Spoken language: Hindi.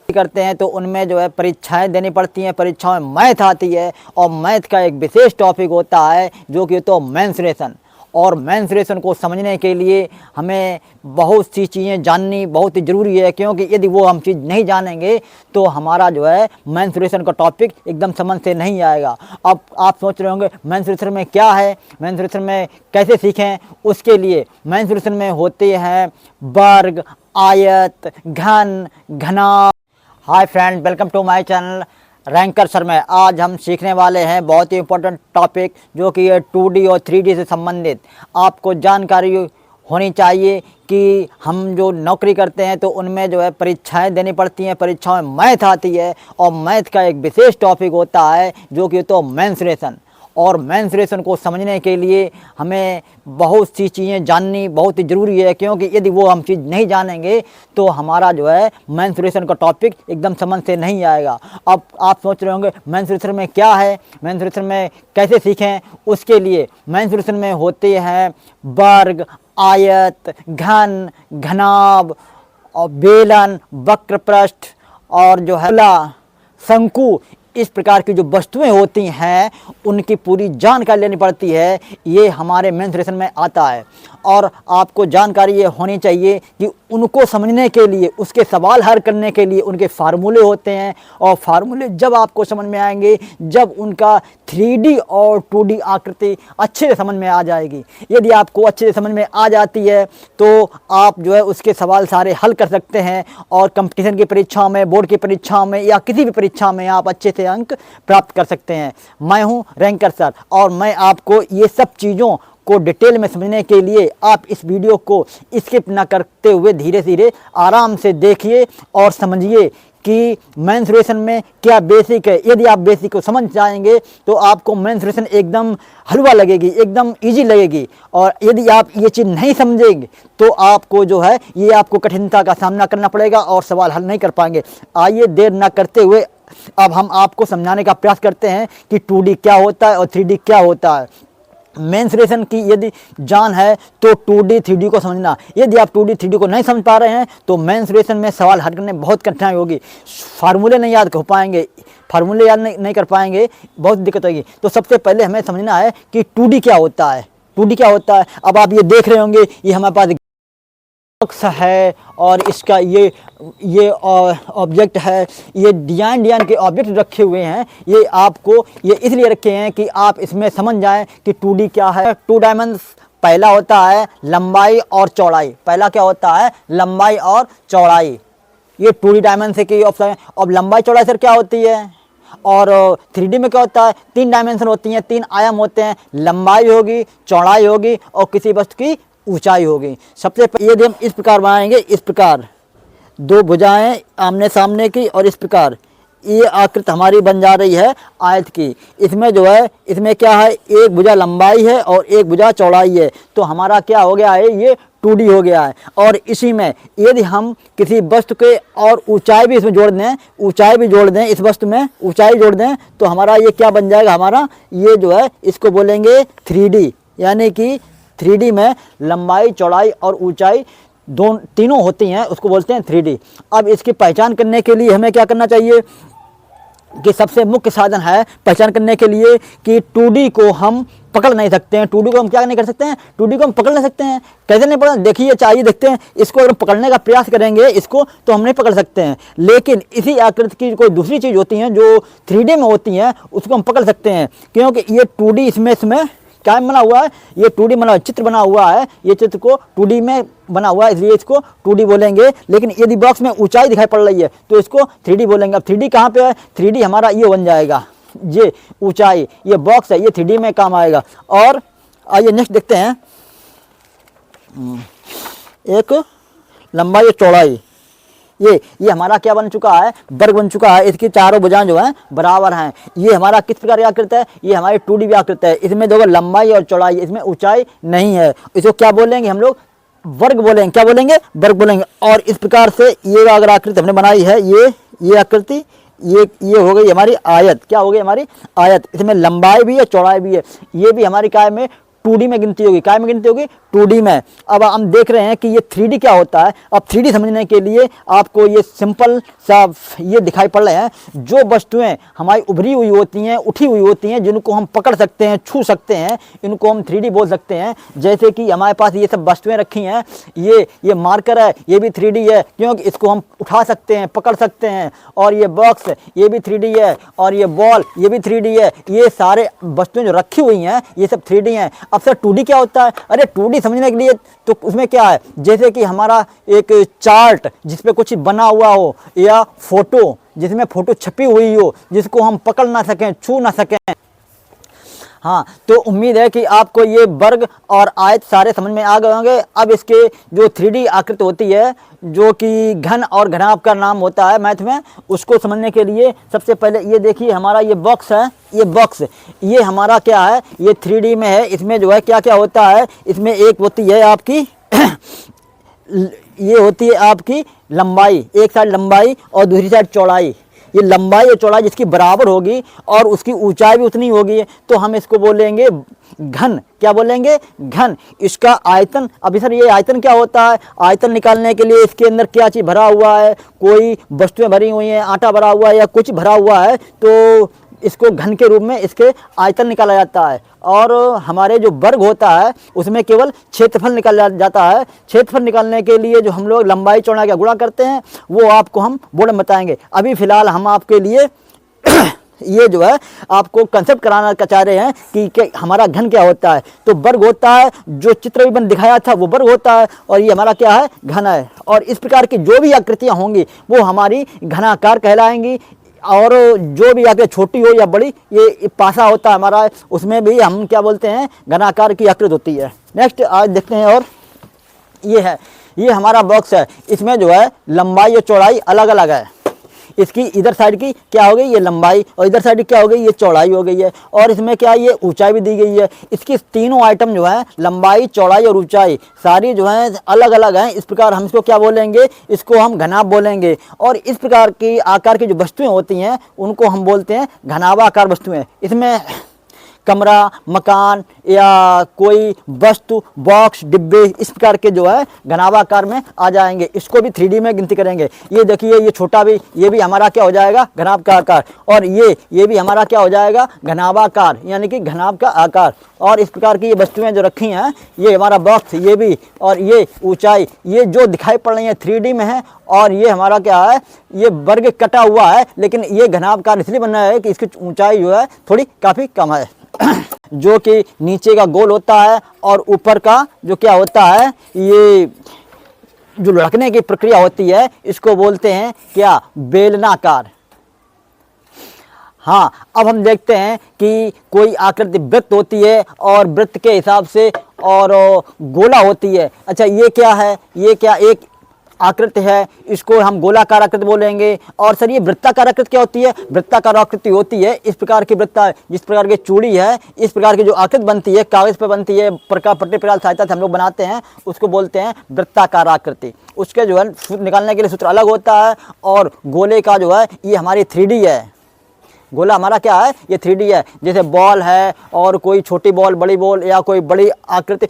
करते हैं तो उनमें जो है परीक्षाएं देनी पड़ती हैं। परीक्षाओं में मैथ आती है और मैथ का एक विशेष टॉपिक होता है जो कि तो मेंसुरेशन। और मेंसुरेशन को समझने के लिए हमें बहुत सी चीज़ें जाननी बहुत ही ज़रूरी है, क्योंकि यदि वो हम चीज़ नहीं जानेंगे तो हमारा जो है मेंसुरेशन का टॉपिक एकदम समझ से नहीं आएगा। अब आप सोच रहे होंगे मेंसुरेशन में क्या है, मेंसुरेशन में कैसे सीखें। उसके लिए मेंसुरेशन में होते हैं वर्ग, आयत, घन, घनाभ। Hi friend, welcome to my channel Ranker Sir में। आज हम सीखने वाले हैं बहुत ही इम्पोर्टेंट टॉपिक जो कि ये 2D और 3D से संबंधित। आपको जानकारी होनी चाहिए कि हम जो नौकरी करते हैं तो उनमें जो है परीक्षाएं देनी पड़ती हैं। परीक्षाओं में मैथ आती है और मैथ का एक विशेष टॉपिक होता है जो कि तो मेंसुरेशन। और मेंसुरेशन को समझने के लिए हमें बहुत सी चीज़ें जाननी बहुत ही ज़रूरी है, क्योंकि यदि वो हम चीज़ नहीं जानेंगे तो हमारा जो है मेंसुरेशन का टॉपिक एकदम समझ से नहीं आएगा। अब आप सोच रहे होंगे मेंसुरेशन में क्या है, मेंसुरेशन में कैसे सीखें। उसके लिए मेंसुरेशन में होते हैं वर्ग, आयत, घन, घनाभ और बेलन, वक्र पृष्ठ और जो है शंकु। इस प्रकार की जो वस्तुएं होती हैं उनकी पूरी जानकारी लेनी पड़ती है। ये हमारे मेंसुरेशन में आता है और आपको जानकारी ये होनी चाहिए कि उनको समझने के लिए, उसके सवाल हल करने के लिए उनके फार्मूले होते हैं। और फार्मूले जब आपको समझ में आएंगे जब उनका 3D और 2D आकृति अच्छे से समझ में आ जाएगी। यदि आपको अच्छे से समझ में आ जाती है तो आप जो है उसके सवाल सारे हल कर सकते हैं और कंपटीशन की परीक्षाओं में, बोर्ड की परीक्षाओं में या किसी भी परीक्षा में आप अच्छे से अंक प्राप्त कर सकते हैं। मैं हूं रैंकर सर और मैं आपको ये सब चीज़ों को डिटेल में समझने के लिए आप इस वीडियो को स्किप ना करते हुए धीरे धीरे आराम से देखिए और समझिए कि मेंसुरेशन में क्या बेसिक है। यदि आप बेसिक को समझ जाएंगे तो आपको मेंसुरेशन एकदम हलवा लगेगी, एकदम इजी लगेगी। और यदि आप ये चीज़ नहीं समझेंगे तो आपको जो है ये आपको कठिनता का सामना करना पड़ेगा और सवाल हल नहीं कर पाएंगे। आइए देर ना करते हुए अब हम आपको समझाने का प्रयास करते हैं कि 2D क्या होता है और 3D क्या होता है। मेंसुरेशन की यदि जान है तो 2D 3D को समझना। यदि आप 2D 3D को नहीं समझ पा रहे हैं तो मेंसुरेशन में सवाल हल करने में बहुत कठिनाई होगी। फार्मूले नहीं याद कर पाएंगे, फार्मूले याद नहीं कर पाएंगे, बहुत दिक्कत होगी। तो सबसे पहले हमें समझना है कि 2D क्या होता है। 2D क्या होता है, अब आप ये देख रहे होंगे ये हमारे पास बॉक्स है और इसका ये ऑब्जेक्ट है। ये डिजाइन के ऑब्जेक्ट रखे हुए हैं। ये आपको ये इसलिए रखे हैं कि आप इसमें समझ जाएं कि 2D क्या है। 2 डायमेंशन पहला होता है लंबाई और चौड़ाई। पहला क्या होता है, लंबाई और चौड़ाई। ये 2D डायमेंशन के ऑप्शन है। अब लंबाई चौड़ाई सर क्या होती है। और 3D में क्या होता है, 3 डायमेंशन होती हैं, 3 आयाम होते हैं। लंबाई होगी, चौड़ाई होगी और किसी वस्तु की ऊंचाई होगी। सबसे पहले यदि हम इस प्रकार बनाएंगे, इस प्रकार 2 भुजाएं आमने सामने की और इस प्रकार ये आकृति हमारी बन जा रही है आयत की। इसमें जो है इसमें क्या है, एक भुजा लंबाई है और एक भुजा चौड़ाई है। तो हमारा क्या हो गया है, ये 2D हो गया है। और इसी में यदि हम किसी वस्तु के और ऊंचाई भी इसमें जोड़ दें, ऊंचाई भी जोड़ दें, इस वस्तु में ऊंचाई जोड़ दें तो हमारा ये क्या बन जाएगा, हमारा ये जो है इसको बोलेंगे 3D। यानी कि 3D में लंबाई, चौड़ाई और ऊंचाई तीनों होती हैं, उसको बोलते हैं 3D। अब इसकी पहचान करने के लिए हमें क्या करना चाहिए कि सबसे मुख्य साधन है पहचान करने के लिए कि 2D को हम पकड़ नहीं सकते हैं। 2D को हम क्या नहीं कर सकते हैं, 2D को हम पकड़ नहीं सकते हैं। कैसे नहीं पकड़, देखिए चाहिए देखते हैं। इसको अगर पकड़ने का प्रयास करेंगे इसको तो हम नहीं पकड़ सकते हैं, लेकिन इसी आकृति की कोई दूसरी चीज़ होती हैं जो 3D में होती हैं उसको हम पकड़ सकते हैं। क्योंकि ये 2D इसमें क्या बना हुआ है, ये 2D बना हुआ चित्र बना हुआ है। ये चित्र को 2D में बना हुआ है इसलिए इसको 2D बोलेंगे। लेकिन यदि बॉक्स में ऊंचाई दिखाई पड़ रही है तो इसको 3D बोलेंगे। अब 3D कहाँ पे है, 3D हमारा ये बन जाएगा, ये ऊंचाई, ये बॉक्स है, ये 3D में काम आएगा। और आइए नेक्स्ट देखते हैं, एक लंबाई और चौड़ाई। ये हमारा क्या बन चुका है, वर्ग बन चुका है। इसकी चारों भुजाएं जो हैं बराबर हैं। ये हमारा किस प्रकार की आकृति है, ये हमारी 2D आकृति है। इसमें देखो लंबाई और चौड़ाई, इसमें ऊंचाई नहीं है। इसको क्या बोलेंगे हम लोग, वर्ग बोलेंगे। क्या बोलेंगे, वर्ग बोलेंगे। और इस प्रकार से ये अगर आकृति हमने बनाई है, ये आकृति ये हो गई हमारी आयत। क्या हो गई हमारी आयत। इसमें लंबाई भी है, चौड़ाई भी है। ये भी हमारी काय में 2D में गिनती होगी। काय में गिनती होगी? 2D में। अब हम देख रहे हैं कि ये 3D क्या होता है। अब 3D समझने के लिए आपको ये सिंपल सा ये दिखाई पड़ रहे हैं, जो वस्तुएं हमारी उभरी हुई होती हैं, उठी हुई होती हैं, जिनको हम पकड़ सकते हैं, छू सकते हैं, इनको हम 3D बोल सकते हैं। जैसे कि हमारे पास ये सब वस्तुएं रखी हैं, ये मार्कर है, ये भी 3D है, क्योंकि इसको हम उठा सकते हैं, पकड़ सकते हैं। और ये बॉक्स, ये भी 3D है, और ये बॉल, ये भी 3D है। ये सारे वस्तुएं जो रखी हुई हैं, ये सब 3D हैं। अब सर 2D क्या होता है? अरे 2D समझने के लिए तो उसमें क्या है, जैसे कि हमारा एक चार्ट जिसपे कुछ बना हुआ हो, या फोटो जिसमें फोटो छपी हुई हो, जिसको हम पकड़ ना सकें, छू ना सकें। हाँ, तो उम्मीद है कि आपको ये वर्ग और आयत सारे समझ में आ गए होंगे। अब इसके जो 3D आकृति होती है, जो कि घन और घनाभ का नाम होता है मैथ में, उसको समझने के लिए सबसे पहले ये देखिए, हमारा ये बॉक्स है, ये बॉक्स ये हमारा क्या है, ये 3D में है। इसमें जो है क्या क्या होता है, इसमें एक होती है आपकी ये होती है आपकी लंबाई, एक साइड लंबाई और दूसरी साइड चौड़ाई। ये लंबाई और चौड़ाई जिसकी बराबर होगी और उसकी ऊंचाई भी उतनी होगी, तो हम इसको बोलेंगे घन। क्या बोलेंगे? घन। इसका आयतन, अभी सर ये आयतन क्या होता है? आयतन निकालने के लिए इसके अंदर क्या चीज़ भरा हुआ है, कोई वस्तुएं भरी हुई हैं, आटा भरा हुआ है या कुछ भरा हुआ है, तो इसको घन के रूप में इसके आयतन निकाला जाता है। और हमारे जो वर्ग होता है उसमें केवल क्षेत्रफल निकाला जाता है। क्षेत्रफल निकालने के लिए जो हम लोग लंबाई चौड़ाई का गुणा करते हैं, वो आपको हम बोर्ड में बताएंगे। अभी फ़िलहाल हम आपके लिए ये जो है आपको कंसेप्ट कराना चाह रहे हैं कि हमारा घन क्या होता है। तो वर्ग होता है, जो चित्र भी बन दिखाया था वो वर्ग होता है, और ये हमारा क्या है? घन है। और इस प्रकार की जो भी आकृतियाँ होंगी वो हमारी घनाकार कहलाएंगी। और जो भी आकृति छोटी हो या बड़ी, ये पासा होता है हमारा, उसमें भी हम क्या बोलते हैं? घनाकार की आकृति होती है। नेक्स्ट आज देखते हैं। और ये है, ये हमारा बॉक्स है। इसमें जो है लंबाई और चौड़ाई अलग अलग है। इसकी इधर साइड की क्या हो गई? ये लंबाई, और इधर साइड की क्या हो गई? ये चौड़ाई हो गई है। और इसमें क्या है? ये ऊंचाई भी दी गई है। इसकी तीनों आइटम जो है, लंबाई, चौड़ाई और ऊंचाई, सारी जो है अलग अलग हैं। इस प्रकार हम इसको क्या बोलेंगे? इसको हम घनाभ बोलेंगे। और इस प्रकार की आकार की जो वस्तुएं होती हैं, उनको हम बोलते हैं घनाभाकार वस्तुएं। इसमें कमरा, मकान या कोई वस्तु, बॉक्स, डिब्बे, इस प्रकार के जो है घनाभाकार में आ जाएंगे। इसको भी 3D में गिनती करेंगे। ये देखिए, ये छोटा भी, ये भी हमारा क्या हो जाएगा? घनाभ का आकार। और ये भी हमारा क्या हो जाएगा? घनाभाकार, यानी कि घनाभ का आकार। और इस प्रकार की ये वस्तुएं जो रखी हैं, ये हमारा बॉक्स, ये भी, और ये ऊंचाई, ये जो दिखाई पड़ रही है 3D में है। और ये हमारा क्या है? ये वर्ग कटा हुआ है, लेकिन ये घनाभाकार इसलिए बना है कि इसकी ऊंचाई जो है थोड़ी काफ़ी कम है। जो कि नीचे का गोल होता है और ऊपर का जो क्या होता है, ये जो लुढ़कने की प्रक्रिया होती है, इसको बोलते हैं क्या? बेलनाकार। हाँ, अब हम देखते हैं कि कोई आकृति वृत्त होती है, और वृत्त के हिसाब से और गोला होती है। अच्छा, ये क्या है? ये क्या एक आकृति है, इसको हम गोलाकार आकृति बोलेंगे। और सर ये वृत्ताकार आकृति क्या होती है? वृत्ताकार आकृति होती है इस प्रकार की वृत्ता, जिस प्रकार की चूड़ी है, इस प्रकार की जो आकृति बनती है, कागज पर बनती है, प्रकार पट्टी प्रकार सहायता से हम लोग बनाते हैं, उसको बोलते हैं वृत्ताकार आकृति। उसके जो है निकालने के लिए सूत्र अलग होता है। और गोले का जो है, ये हमारी 3D है। गोला हमारा क्या है? ये 3D है। जैसे बॉल है, और कोई छोटी बॉल, बड़ी बॉल, या कोई बड़ी आकृति